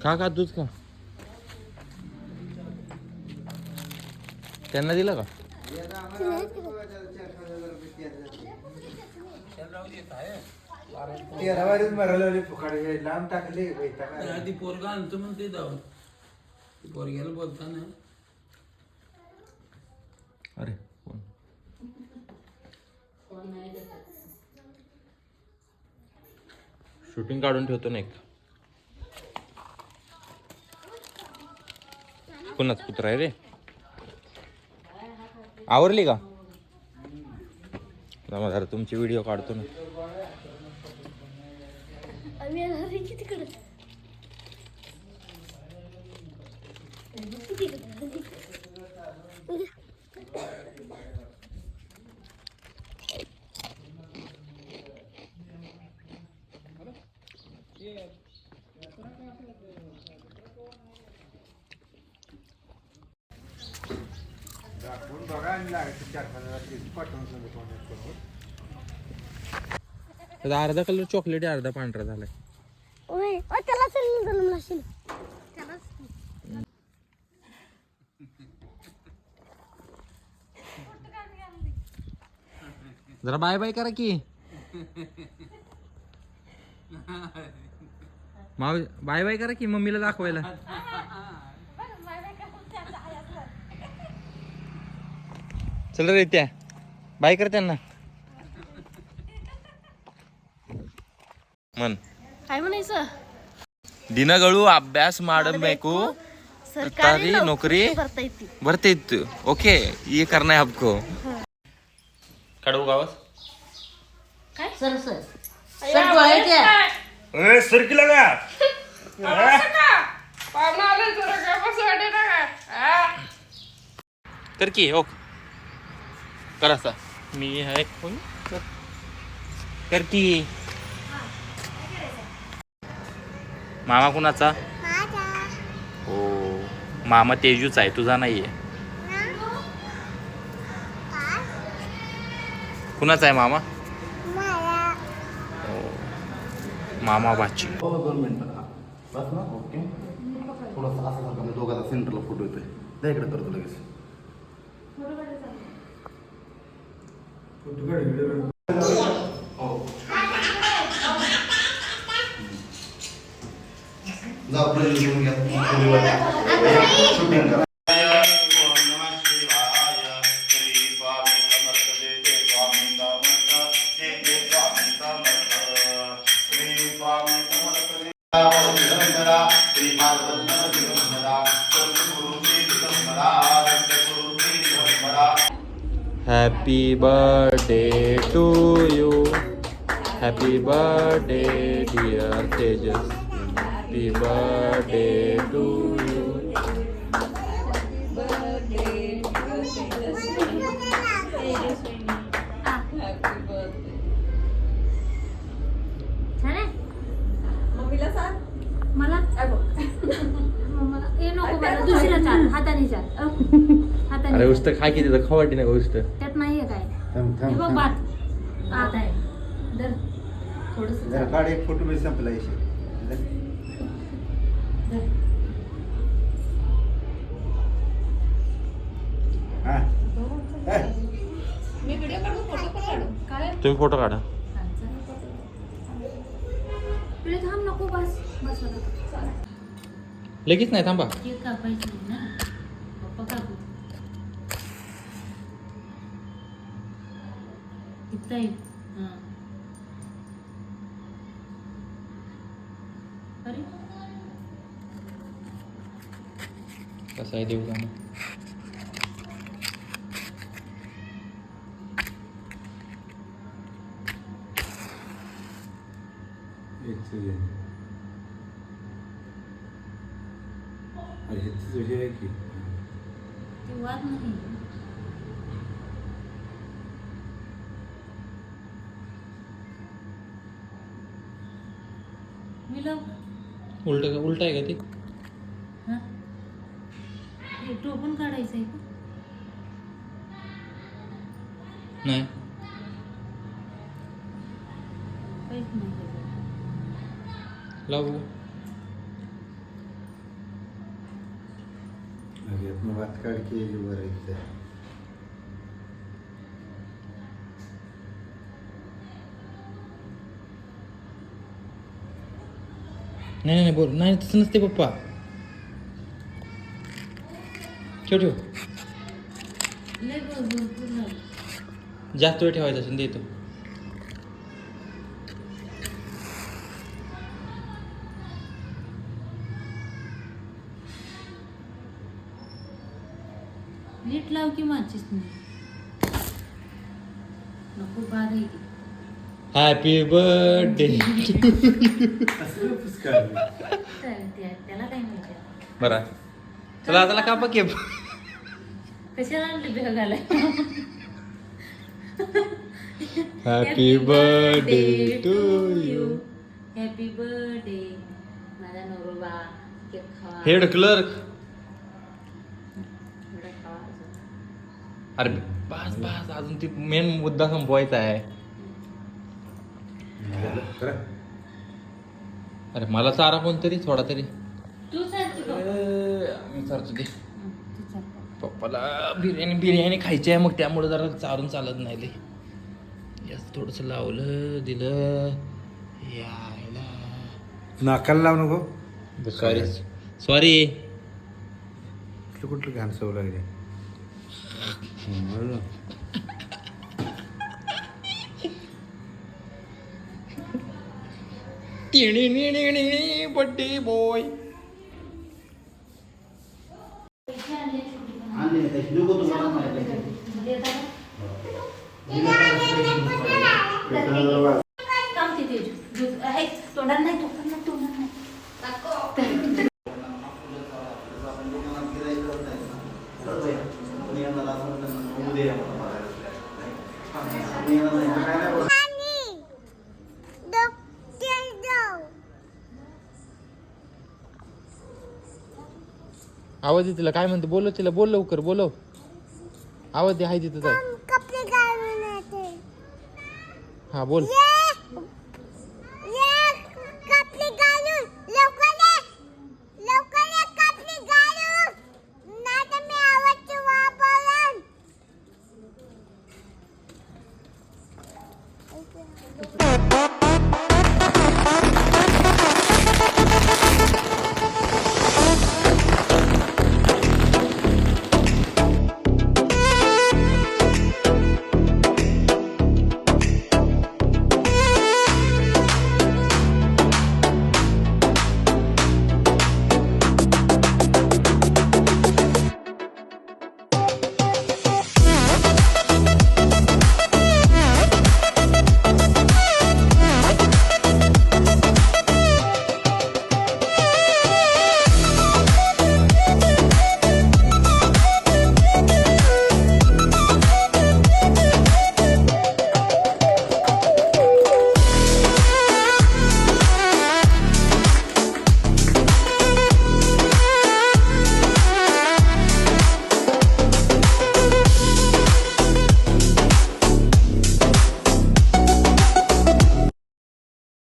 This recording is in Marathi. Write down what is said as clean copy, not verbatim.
खा दूध खा. त्यांना दिलं का? लांब टाकले ती पोरगा आणतो म्हणते जाऊन पोरग्याला बोलताना. अरे शूटिंग काढून ठेवतो ना एक. कुणाच कुत्रा आहे रे? आवरली का? जरा तुमची व्हिडिओ काढतो ना. अर्धा कलर चॉकलेट आहे, अर्धा पांढरा झालाय. जरा बाय बाय करा की. बाय बाय करा की मम्मीला दाखवायला. चल रे त्या बाय कर त्यांना. मन काय म्हणायचं? दिनगळू अभ्यास ಮಾಡಬೇಕು सरकारी नौकरी भरते. ओके ये करना है आपको. कडू गावास काय सर सर सर डोळ्याच्या सर की लगा कर की हो कर असा. मी आहे कोण कर की. मामा कुणाचा? हो मामा तेजूच आहे, तुझा नाहीये. कुणाचा आहे मामा? हो मामा बाची. 2 मिनिटं बस ना. ओके थोडंसं असं सारखं दोघांचा सेंटरला फोटो येतोय. त्या इकडे करतो लगेच. जा आपलं घेऊन घ्या शूटिंग करा. Happy birthday to you. Happy birthday dear Tejas. Happy birthday to you. मम्मीला सांग. मला हे नको मला दुसरा चाल हाताने चाल. हाताने. अरे उष्ट खा की तिथं खवाटी नाही उष्ट. त्यात नाहीये काय. थांब हे बघ थांब भात भात आहे. दर थोडंसं जरा काढ एक फोटो मी संपला इशे. हा मी व्हिडिओ काढू फोटो पण काढू काय तुम्ही फोटो काढा. तुला थांब नको बस बस आता. लगेच नाही थांबा. केक कापायची ना पप्पा कापू. इथं आहे. हां अरे कसं आहे देऊ का? अरे तुझे आहे की ते वाद नाही. मी लाव उलट आहे का ते? हां हे टोपण काढायचं आहे का? नाही काहीच नाही. लावू. भात काढकी भरायचं. नाही नाही बोल नाही तसं नसते पप्पा. ठेव ठेव लय भरपूर झालं. जास्त वेळ ठेवायचा असेल देतो. नीट लाव की माझीच नाही नको बाद आहे ती. Happy birthday. त्याला काय माहिती बरं चला चला का बघ कशाला आणली बेग घालाय. Happy birthday to you. Happy birthday माझा नवरोबा. केक खावा. Head clerk. एवढा खावा अजून. अरे बस बस अजून ती मेन मुद्दा संपवायचा आहे. अरे मला चारा कोणतरी थोडा तरी. तू सांगते का? मी चारतो दे. तू चाल. पप्पाला बिर्याणी खायची आहे मग त्यामुळे जरा चारून चालत नाही लय. यस थोडंसं लावलं दिलं यायला. नाकाला लावू नको. Sorry sorry. कुठलं घाण सवय लागली. Birthday boy. पैसे आणले छोटी पण. आणले नाही ते नको तुम्हाला माहिती आहे. देता का? काम तिथे दूध आहे. तोंडात नाही तोंडात नाही. आवाज दे तिला काय म्हणते बोलव तिला बोल लवकर बोलव. आवाज दे हाय तिथं जाय. हा बोल.